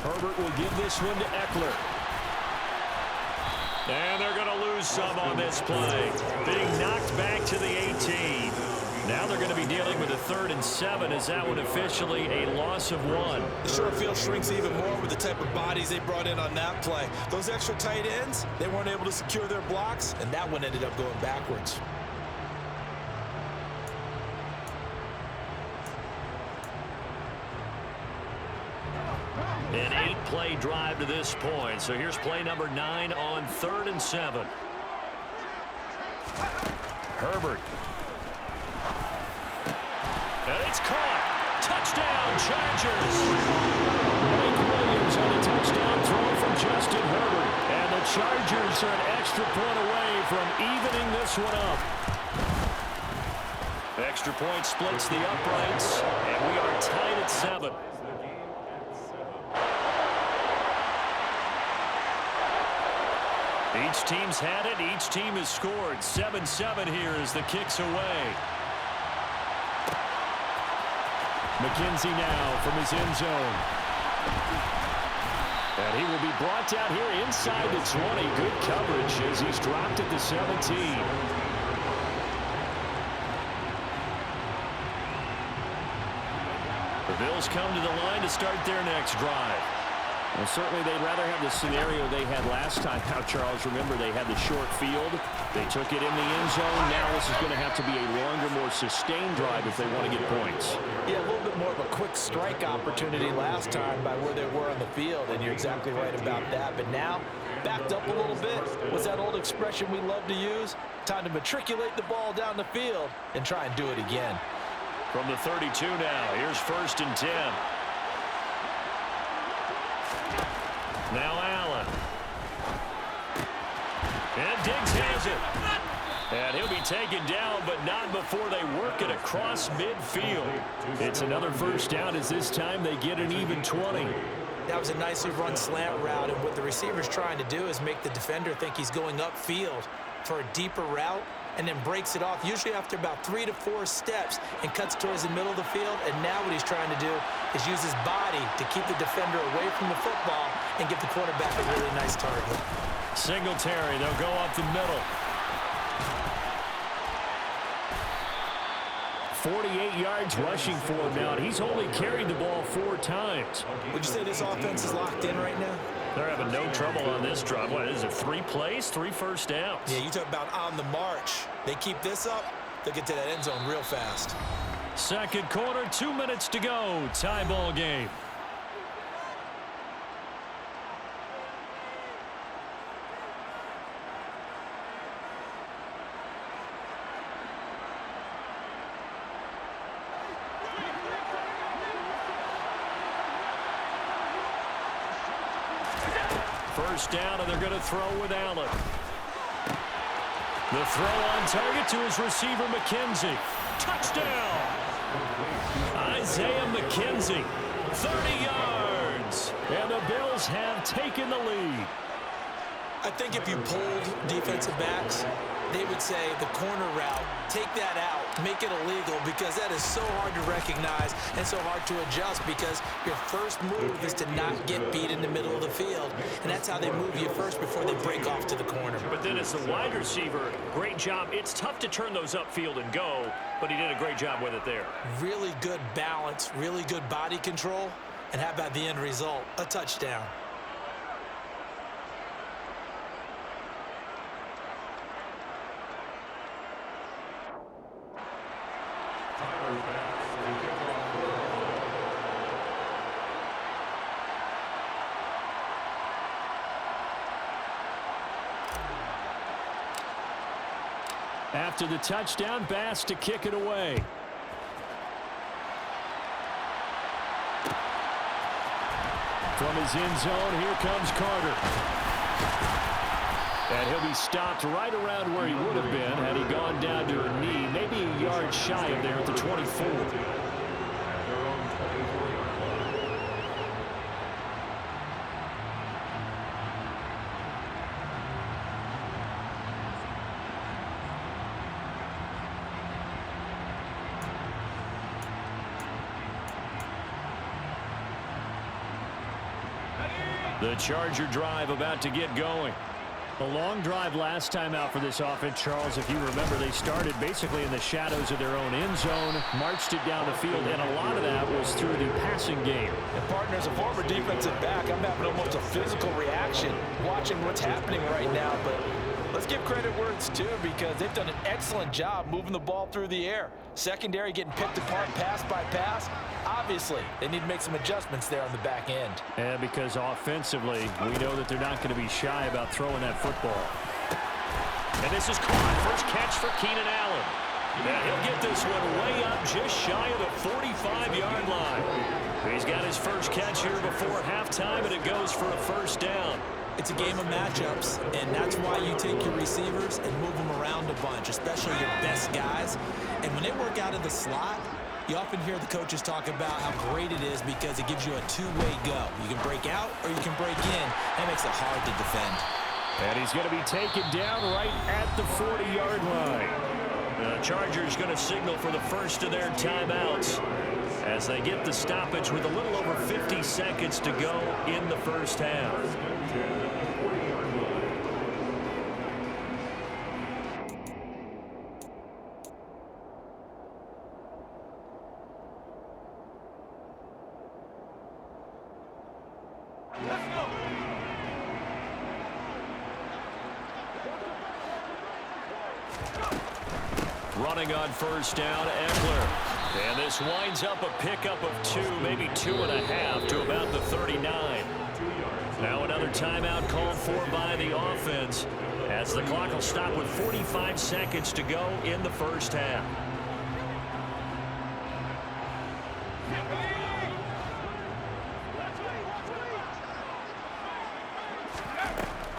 Herbert will give this one to Eckler. And they're going to lose some on this play. Being knocked back to the 18. Now they're going to be dealing with a 3rd and 7. Is that one officially a loss of 1? The short field shrinks even more with the type of bodies they brought in on that play. Those extra tight ends, they weren't able to secure their blocks, and that one ended up going backwards. An 8-play drive to this point. So here's play number 9 on 3rd and 7. Herbert. And it's caught. Touchdown, Chargers. Mike Williams on a touchdown throw from Justin Herbert. And the Chargers are an extra point away from evening this one up. Extra point splits the uprights, and we are tied at 7. Each team's had it. Each team has scored. 7-7 here as the kick's away. McKenzie now from his end zone. And he will be brought down here inside the 20. Good coverage as he's dropped at the 17. The Bills come to the line to start their next drive. Well, certainly they'd rather have the scenario they had last time out, Charles. Remember, they had the short field. They took it in the end zone. Now this is going to have to be a longer, more sustained drive if they want to get points. Yeah, a little bit more of a quick strike opportunity last time by where they were on the field, and you're exactly right about that. But now, backed up a little bit. What's that old expression we love to use? Time to matriculate the ball down the field and try and do it again. From the 32 now, here's 1st and 10. Now Allen. And Diggs has it. And he'll be taken down, but not before they work it across midfield. It's another 1st down as this time they get an even 20. That was a nicely run slant route, and what the receiver's trying to do is make the defender think he's going upfield for a deeper route, and then breaks it off, usually after about 3 to 4 steps, and cuts towards the middle of the field. And now what he's trying to do is use his body to keep the defender away from the football and give the quarterback a really nice target. Singletary, they'll go up the middle. 48 yards rushing for him now, and he's only carried the ball 4 times. Would you say this offense is locked in right now? They're having no trouble on this drive. What is it, 3 plays, 3 first downs? Yeah, you talk about on the march. They keep this up, they'll get to that end zone real fast. Second quarter, 2 minutes to go. Tie ball game. First down, and they're going to throw with Allen. The throw on target to his receiver, McKenzie. Touchdown! Isaiah McKenzie, 30 yards. And the Bills have taken the lead. I think if you polled defensive backs, they would say the corner route, take that out, make it illegal, because that is so hard to recognize and so hard to adjust, because your first move is to not get beat in the middle of the field. And that's how they move you first before they break off to the corner. But then as the wide receiver, great job. It's tough to turn those upfield and go, but he did a great job with it there. Really good balance, really good body control. And how about the end result? A touchdown. After the touchdown, Bass to kick it away. From his end zone, here comes Carter. And he'll be stopped right around where he would have been had he gone down to a knee, maybe a yard shy of there at the 24. The Charger drive about to get going. A long drive last time out for this offense, Charles. If you remember, they started basically in the shadows of their own end zone, marched it down the field, and a lot of that was through the passing game. And partner, as a former defensive back, I'm having almost a physical reaction watching what's happening right now. But let's give credit where it's due, because they've done an excellent job moving the ball through the air. Secondary getting picked apart pass by pass. Obviously, they need to make some adjustments there on the back end. And because offensively, we know that they're not going to be shy about throwing that football. And this is caught. First catch for Keenan Allen. Now he'll get this one way up just shy of the 45-yard line. He's got his first catch here before halftime, and it goes for a first down. It's a game of matchups, and that's why you take your receivers and move them around a bunch, especially your best guys. And when they work out of the slot, you often hear the coaches talk about how great it is because it gives you a two-way go. You can break out or you can break in. That makes it hard to defend. And he's going to be taken down right at the 40-yard line. The Chargers going to signal for the first of their timeouts as they get the stoppage with a little over 50 seconds to go in the first half. Running on first down, Eckler. And this winds up a pickup of 2, maybe 2.5 to about the 39. Now another timeout called for by the offense as the clock will stop with 45 seconds to go in the first half.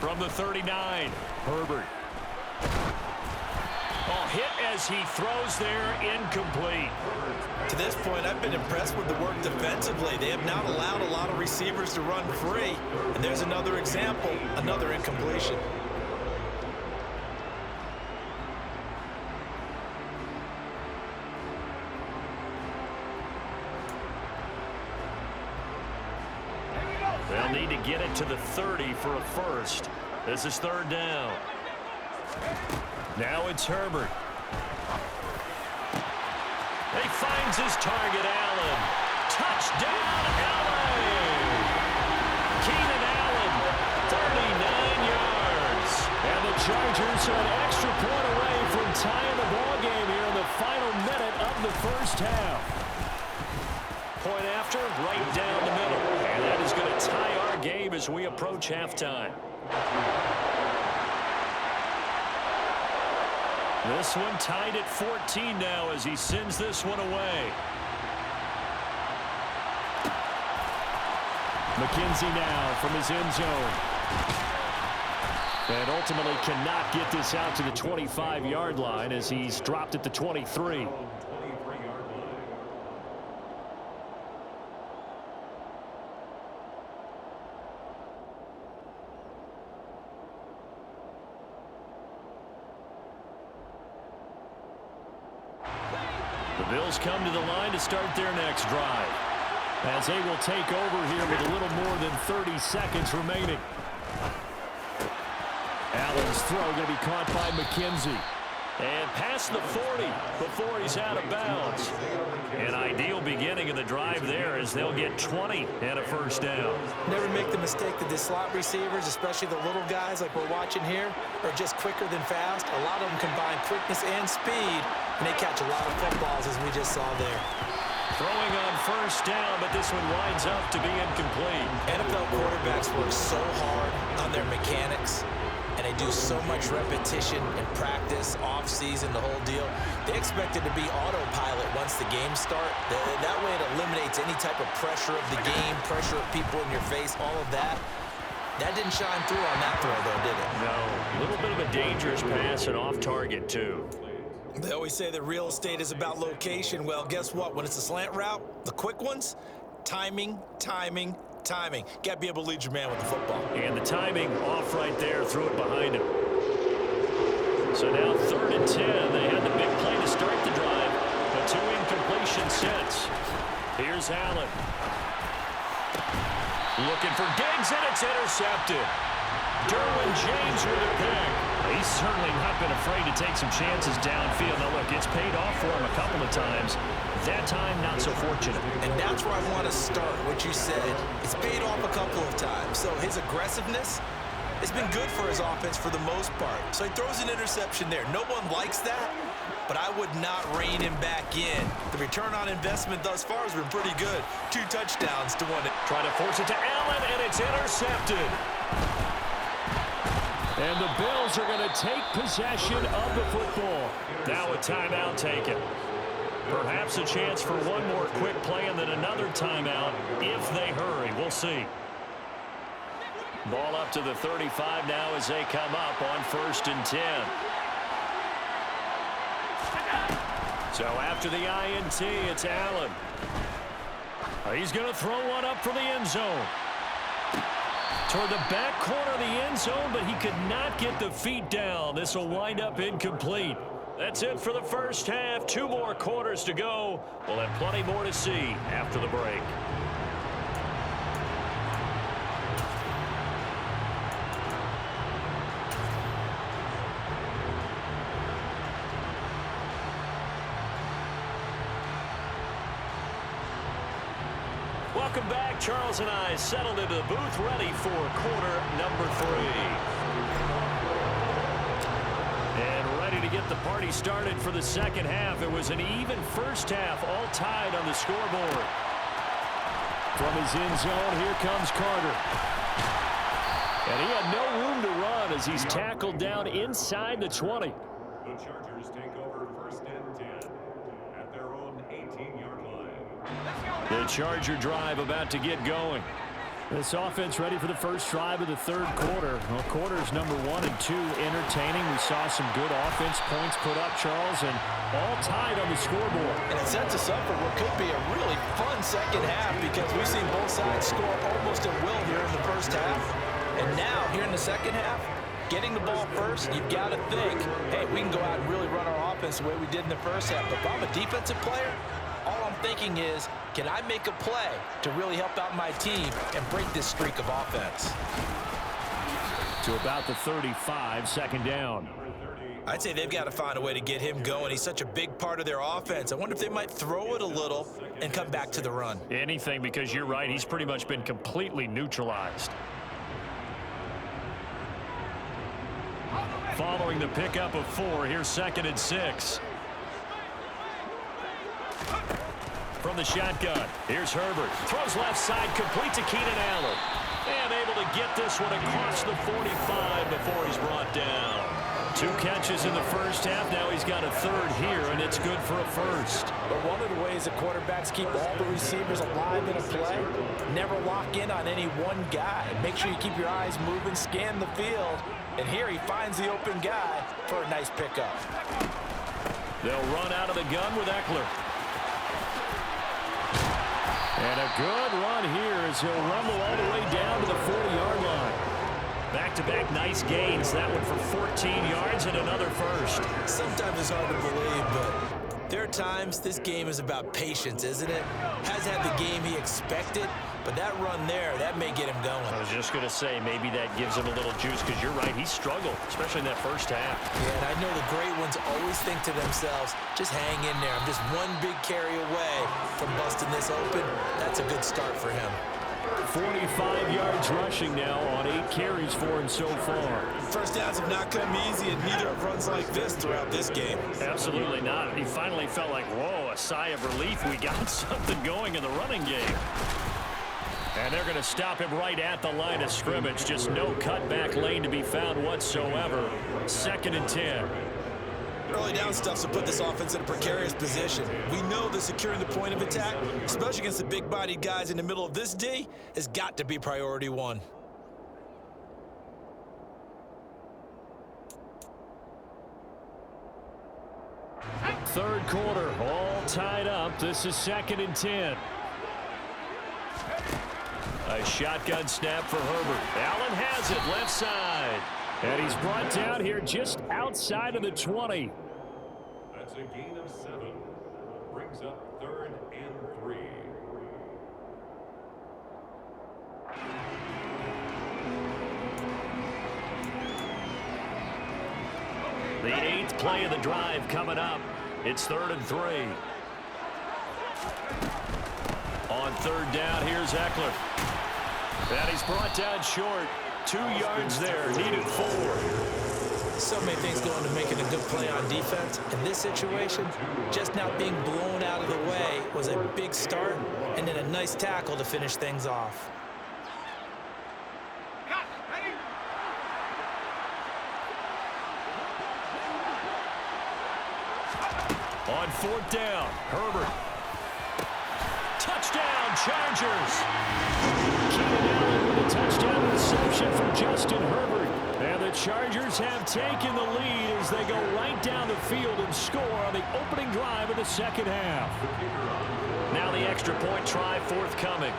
From the 39, Herbert. Hit as he throws there, incomplete. To this point, I've been impressed with the work defensively. They have not allowed a lot of receivers to run free. And there's another example, another incompletion. They'll need to get it to the 30 for a first. This is third down. Now it's Herbert. He finds his target, Allen. Touchdown, Allen! Keenan Allen, 39 yards. And the Chargers are an extra point away from tying the ball game here in the final minute of the first half. Point after, right down the middle. And that is going to tie our game as we approach halftime. This one tied at 14 now as he sends this one away. McKenzie now from his end zone. And ultimately cannot get this out to the 25-yard line as he's dropped at the 23. The Bills come to the line to start their next drive as they will take over here with a little more than 30 seconds remaining. Allen's throw going to be caught by McKenzie. And past the 40 before he's out of bounds. An ideal beginning of the drive there as they'll get 20 and a first down. Never make the mistake that the slot receivers, especially the little guys like we're watching here, are just quicker than fast. A lot of them combine quickness and speed, and they catch a lot of footballs as we just saw there. Throwing on first down, but this one winds up to be incomplete. NFL quarterbacks work so hard on their mechanics, and they do so much repetition in practice, off-season, the whole deal. They expect it to be autopilot once the games start. That way it eliminates any type of pressure of the game, pressure of people in your face, all of that. That didn't shine through on that throw, though, did it? No. A little bit of a dangerous pass and off target, too. They always say that real estate is about location. Well, guess what? When it's a slant route, the quick ones, timing, timing, timing. Got to be able to lead your man with the football. And the timing off right there. Threw it behind him. So now 3rd and 10. They had the big play to start the drive, but 2 incompletion sets. Here's Allen. Looking for Diggs, and it's intercepted. Derwin James with a pick. He's certainly not been afraid to take some chances downfield. Now, look, it's paid off for him a couple of times. That time, not so fortunate. And that's where I want to start, what you said. It's paid off a couple of times. So his aggressiveness has been good for his offense for the most part. So he throws an interception there. No one likes that, but I would not rein him back in. The return on investment thus far has been pretty good. 2 touchdowns to 1. Trying to force it to Allen, and it's intercepted. And the Bills are going to take possession of the football. Now a timeout taken. Perhaps a chance for one more quick play and then another timeout if they hurry. We'll see. Ball up to the 35 now as they come up on 1st and 10. So after the INT, it's Allen. He's going to throw one up for the end zone. Toward the back corner of the end zone, but he could not get the feet down. This will wind up incomplete. That's it for the first half. 2 more quarters to go. We'll have plenty more to see after the break. Welcome back. Charles and I settled into the booth, ready for quarter number 3. And ready to get the party started for the second half. It was an even first half, all tied on the scoreboard. From his end zone, here comes Carter. And he had no room to run as he's tackled down inside the 20. The Chargers take over 1st and 10 at their own 18-yard line. The Charger drive about to get going. This offense ready for the first drive of the 3rd quarter. Well, quarters number 1 and 2 entertaining. We saw some good offense points put up, Charles, and all tied on the scoreboard. And it sets us up for what could be a really fun second half because we've seen both sides score almost at will here in the first half. And now, here in the second half, getting the ball first, you've got to think, hey, we can go out and really run our offense the way we did in the first half. But if I'm a defensive player, all I'm thinking is, can I make a play to really help out my team and break this streak of offense? To about the 35, 2nd down. I'd say they've got to find a way to get him going. He's such a big part of their offense. I wonder if they might throw it a little and come back to the run. Anything, because you're right, he's pretty much been completely neutralized. Following the pickup of 4, here's 2nd and 6. From the shotgun, here's Herbert. Throws left side, complete to Keenan Allen. And able to get this one across the 45 before he's brought down. 2 catches in the first half. Now he's got a 3rd here, and it's good for a 1st. But one of the ways that quarterbacks keep all the receivers alive in a play, never lock in on any one guy. Make sure you keep your eyes moving, scan the field. And here he finds the open guy for a nice pickup. They'll run out of the gun with Eckler. And a good run here as he'll rumble all the way down to the 40-yard line. Back-to-back nice gains. That one for 14 yards and another 1st. Sometimes it's hard to believe, but there are times this game is about patience, isn't it? Has had the game he expected, but that run there, that may get him going. I was just going to say, maybe that gives him a little juice because you're right, he struggled, especially in that first half. Yeah, and I know the great ones always think to themselves, just hang in there. I'm just one big carry away from busting this open. That's a good start for him. 45 yards rushing now on 8 carries for him so far. First downs have not come easy, and neither have runs like this throughout this game. Absolutely not. He finally felt like, whoa, a sigh of relief. We got something going in the running game. And they're going to stop him right at the line of scrimmage. Just no cutback lane to be found whatsoever. 2nd and 10. Early down stuff to put this offense in a precarious position. We know that securing the point of attack, especially against the big-bodied guys in the middle of this D, has got to be priority 1. Third quarter, all tied up. This is 2nd and 10. A shotgun snap for Herbert. Allen has it, left side. And he's brought down here just outside of the 20. That's a gain of 7. Brings up 3rd and 3. The 8th play of the drive coming up. It's 3rd and 3. On 3rd down, here's Eckler. And he's brought down short. 2 yards there, needed 4. So many things go into making a good play on defense. In this situation, just not being blown out of the way was a big start, and then a nice tackle to finish things off. On 4th down, Herbert. Touchdown, Chargers. Keenan Allen with a touchdown reception from Justin Herbert. And the Chargers have taken the lead as they go right down the field and score on the opening drive of the second half. Now the extra point try forthcoming.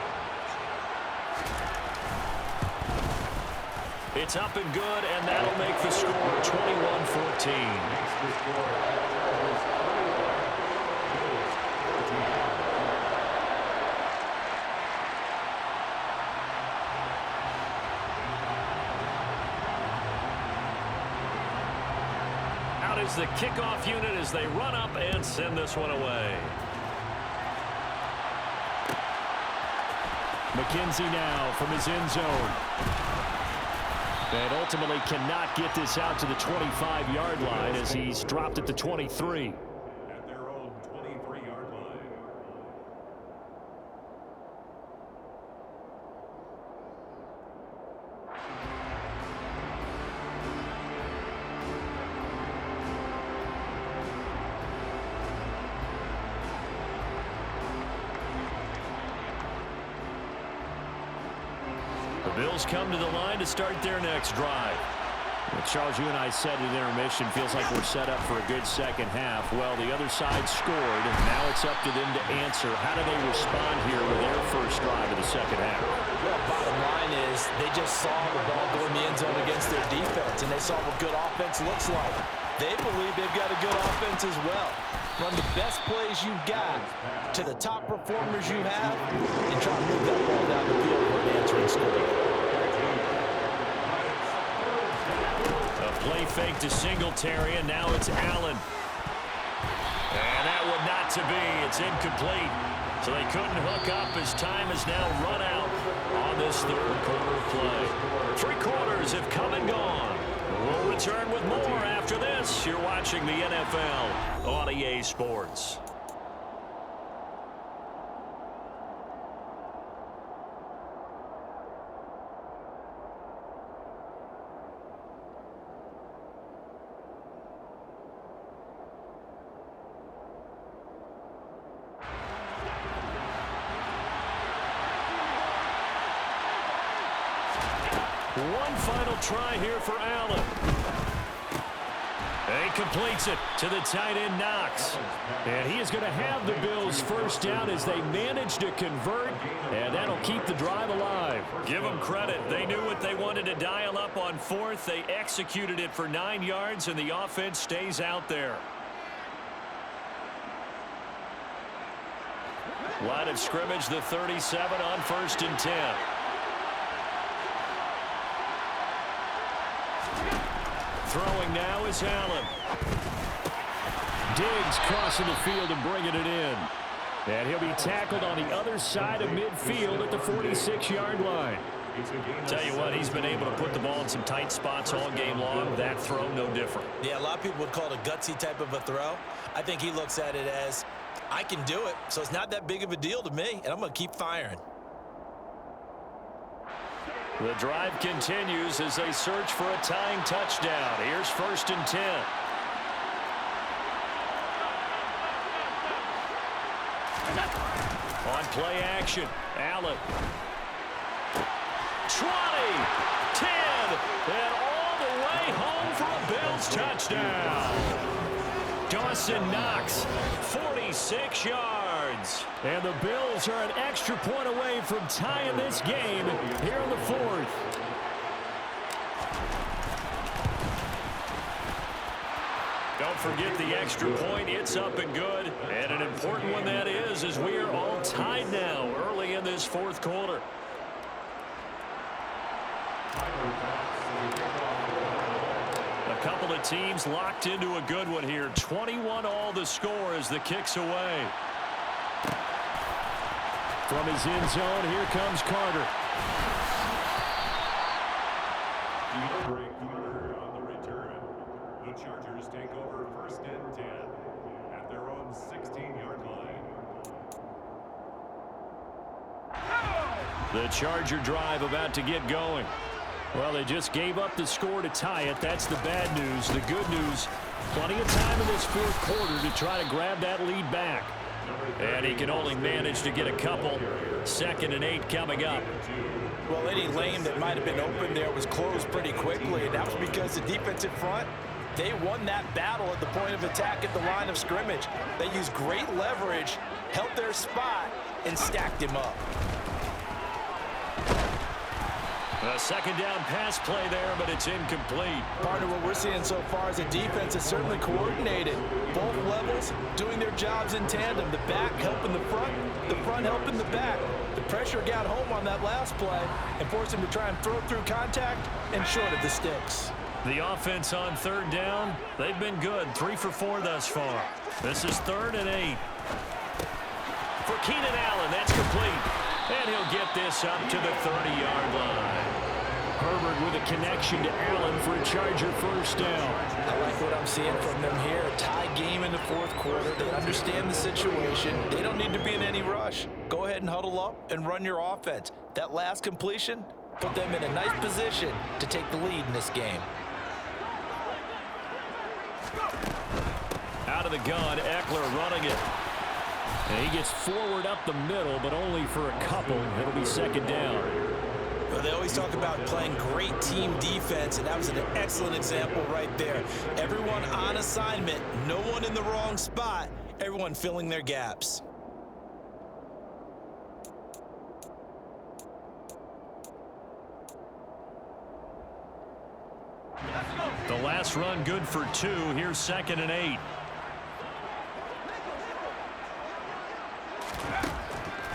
It's up and good, and that'll make the score 21-14. Out is the kickoff unit as they run up and send this one away. McKenzie now from his end zone. And ultimately cannot get this out to the 25-yard line as he's dropped at the 23. At their own 23-yard line. The Bills come to the line to start their next drive. Well, Charles, you and I said at intermission, feels like we're set up for a good second half. Well, the other side scored. Now it's up to them to answer. How do they respond here with their first drive of the second half? Well, bottom line is they just saw the ball go in the end zone against their defense, and they saw what good offense looks like. They believe they've got a good offense as well. Run the best plays you've got to the top performers you have and try to move that ball down the field for an answering score. Play fake to Singletary, and now it's Allen. And that one not to be. It's incomplete. So they couldn't hook up as time has now run out on this third quarter play. 3 quarters have come and gone. We'll return with more after this. You're watching the NFL on EA Sports. One final try here for Allen. And he completes it to the tight end, Knox. And he is going to have the Bills first down as they manage to convert, and that'll keep the drive alive. Give them credit. They knew what they wanted to dial up on 4th. They executed it for 9 yards, and the offense stays out there. Line of scrimmage, the 37 on 1st and 10. Throwing now is Allen. Diggs crossing the field and bringing it in. And he'll be tackled on the other side of midfield at the 46-yard line. Tell you what, he's been able to put the ball in some tight spots all game long. That throw, no different. Yeah, a lot of people would call it a gutsy type of a throw. I think he looks at it as, I can do it, so it's not that big of a deal to me, and I'm going to keep firing. The drive continues as they search for a tying touchdown. Here's 1st and 10. On play action, Allen. 20, 10, and all the way home for a Bills touchdown. Dawson Knox, 46 yards. And the Bills are an extra point away from tying this game here in the 4th. Don't forget the extra point. It's up and good. And an important one that is, as we are all tied now early in this 4th quarter. couple of teams locked into a good one here. 21 all the score as the kick's away. From his end zone, here comes Carter. Break on the return. The Chargers take over first and 10 at their own 16-yard line. The Charger drive about to get going. Well, they just gave up the score to tie it. That's the bad news. The good news, plenty of time in this fourth quarter to try to grab that lead back. And he can only manage to get a couple. 2nd and 8 coming up. Well, any lane that might have been open there was closed pretty quickly, and that was because the defensive front, they won that battle at the point of attack at the line of scrimmage. They used great leverage, held their spot, and stacked him up. A 2nd down pass play there, but it's incomplete. Partner, what we're seeing so far is a defense that's certainly coordinated. Both levels doing their jobs in tandem. The back helping the front helping the back. The pressure got home on that last play and forced him to try and throw through contact and short of the sticks. The offense on 3rd down, they've been good. 3 for 4 thus far. This is 3rd and 8. For Keenan Allen, that's complete. And he'll get this up to the 30-yard line. Herbert with a connection to Allen for a Charger first down. I like what I'm seeing from them here. A tie game in the fourth quarter. They understand the situation. They don't need to be in any rush. Go ahead and huddle up and run your offense. That last completion put them in a nice position to take the lead in this game. Out of the gun, Eckler running it. And he gets forward up the middle, but only for a couple. It'll be 2nd down. Well, they always talk about playing great team defense, and that was an excellent example right there. Everyone on assignment, no one in the wrong spot, everyone filling their gaps. The last run good for 2. Here's 2nd and 8.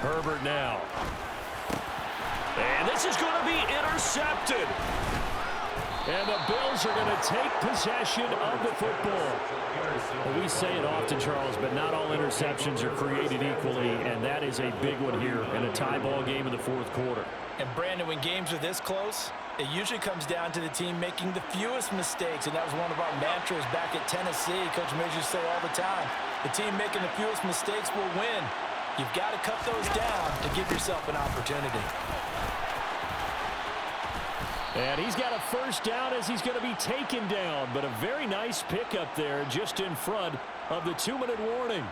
Herbert now. And this is going to be intercepted. And the Bills are going to take possession of the football. Well, we say it often, Charles, but not all interceptions are created equally, and that is a big one here in a tie ball game in the fourth quarter. And Brandon, when games are this close, it usually comes down to the team making the fewest mistakes, and that was one of our mantras back at Tennessee. Coach Midge used to say all the time, the team making the fewest mistakes will win. You've got to cut those down to give yourself an opportunity. And he's got a first down as he's going to be taken down, but a very nice pickup there just in front of the 2-minute warning.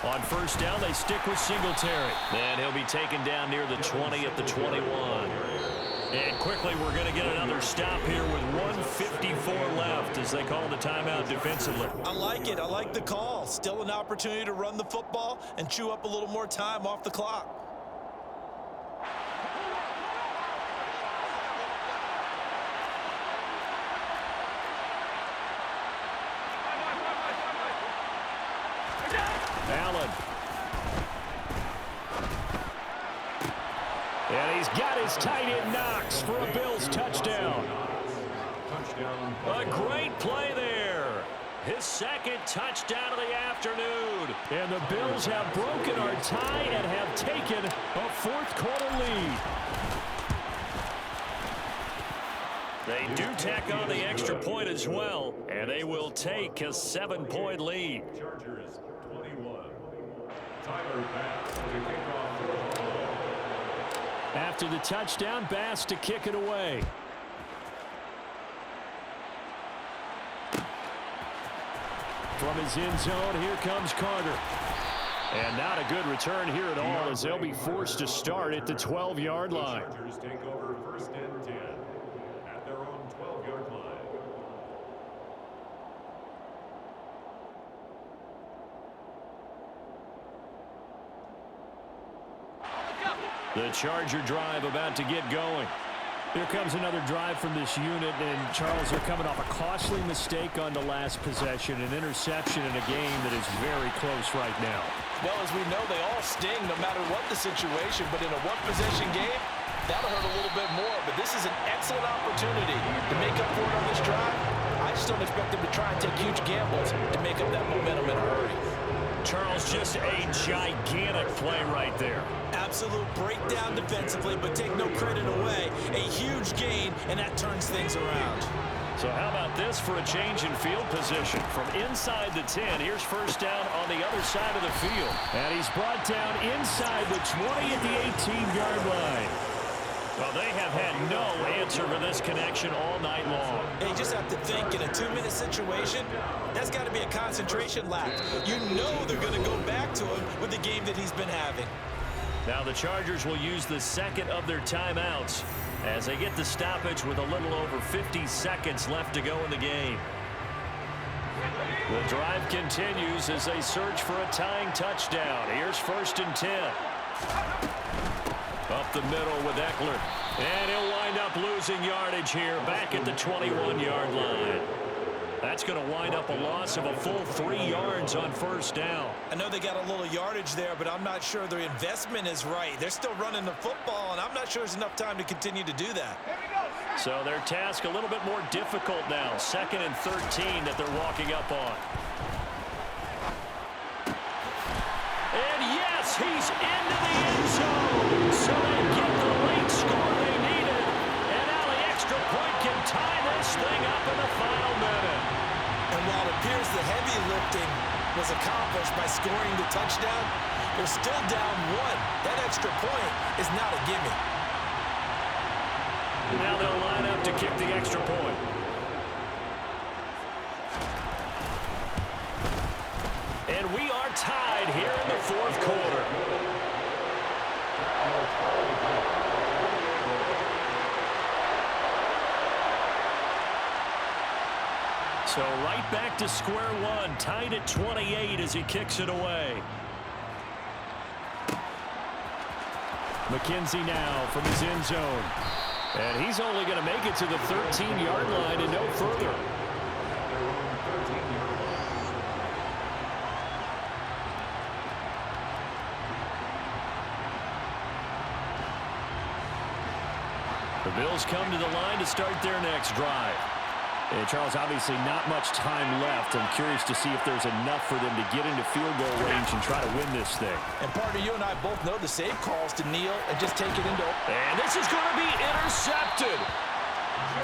On first down, they stick with Singletary. And he'll be taken down near the 20 at the 21. And quickly, we're going to get another stop here with 1:54 left as they call the timeout defensively. I like it. I like the call. Still an opportunity to run the football and chew up a little more time off the clock. Allen. And he's got his tight end Knox for a Bills touchdown. A great play there. His 2nd touchdown of the afternoon. And the Bills have broken our tie and have taken a fourth quarter lead. They do tack on the extra point as well, and they will take a 7-point lead. Chargers 21. Tyler Bass to kick off the ball. After the touchdown, Bass to kick it away. From his end zone, here comes Carter. And not a good return here at all as they'll be forced to start at the 12-yard line. Chargers take over first and 10 at their own 12-yard line. The Charger drive about to get going. Here comes another drive from this unit, and Charles, they're coming off a costly mistake on the last possession, an interception in a game that is very close right now. Well, as we know, they all sting no matter what the situation, but in a one-possession game, that'll hurt a little bit more. But this is an excellent opportunity to make up for it on this drive. I just don't expect them to try and take huge gambles to make up that momentum in a hurry. Charles, just a gigantic play right there. Absolute breakdown defensively, but take no credit away. A huge gain, and that turns things around. So how about this for a change in field position? From inside the 10, here's first down on the other side of the field. And he's brought down inside the 20 at the 18-yard line. Well, they have had no answer for this connection all night long. You just have to think, in a 2-minute situation, that's got to be a concentration lap. You know they're going to go back to him with the game that he's been having. Now the Chargers will use the second of their timeouts as they get the stoppage with a little over 50 seconds left to go in the game. The drive continues as they search for a tying touchdown. Here's first and 10. Up the middle with Eckler. And he'll wind up losing yardage here back at the 21-yard line. That's going to wind up a loss of a full 3 yards on first down. I know they got a little yardage there, but I'm not sure their investment is right. They're still running the football, and I'm not sure there's enough time to continue to do that. So their task a little bit more difficult now. 2nd and 13 that they're walking up on. And yes, he's into the end zone. So they get the late score they needed. And now the extra point can tie this thing up in the final minute. And while it appears the heavy lifting was accomplished by scoring the touchdown, they're still down 1. That extra point is not a gimme. Now they'll line up to kick the extra point. And we are tied here in the 4th quarter. So right back to square one, tied at 28 as he kicks it away. McKenzie now from his end zone. And he's only going to make it to the 13-yard line and no further. The Bills come to the line to start their next drive. And Charles, obviously not much time left. I'm curious to see if there's enough for them to get into field goal range and try to win this thing. And partner, you and I both know the save calls to kneel and just take it into. And this is going to be intercepted.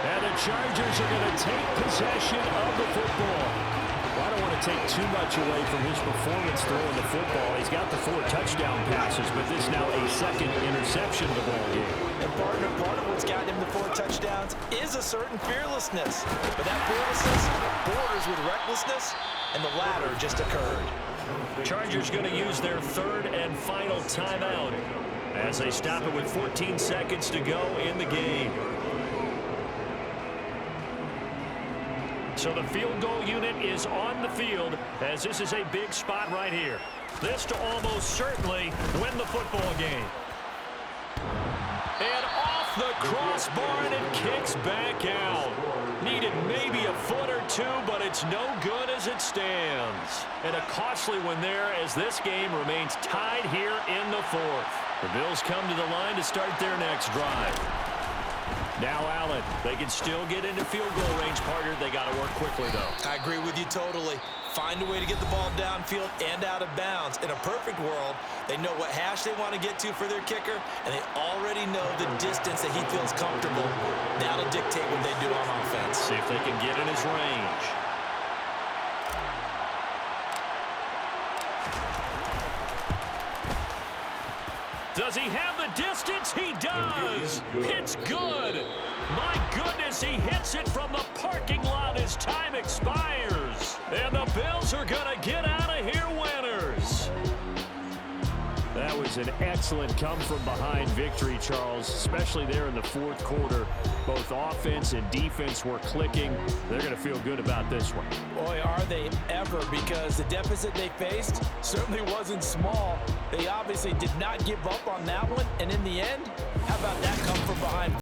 And the Chargers are going to take possession of the football. Well, I don't want to take too much away from his performance throwing the football. He's got the 4 touchdown passes, but this now a 2nd interception of the ball game. And partner, part of what's gotten him the 4 touchdowns is a certain fearlessness. But that fearlessness borders with recklessness, and the latter just occurred. Chargers going to use their 3rd and final timeout as they stop it with 14 seconds to go in the game. So the field goal unit is on the field as this is a big spot right here. This to almost certainly win the football game. And off the crossbar, and it kicks back out. Needed maybe a foot or 2, but it's no good as it stands. And a costly one there as this game remains tied here in the 4th. The Bills come to the line to start their next drive. Now Allen, they can still get into field goal range, partner. They got to work quickly, though. I agree with you totally. Find a way to get the ball downfield and out of bounds. In a perfect world, they know what hash they want to get to for their kicker, and they already know the distance that he feels comfortable. That'll dictate what they do on offense. See if they can get in his range. Does he have the distance? He does. It's good. My goodness, he hits it from the parking lot as time expires. And the Bills are going to get out of here winners. That was an excellent come-from-behind victory, Charles, especially there in the 4th quarter. Both offense and defense were clicking. They're going to feel good about this one. Boy, are they ever, because the deficit they faced certainly wasn't small. They obviously did not give up on that one, and in the end, how about that come-from-behind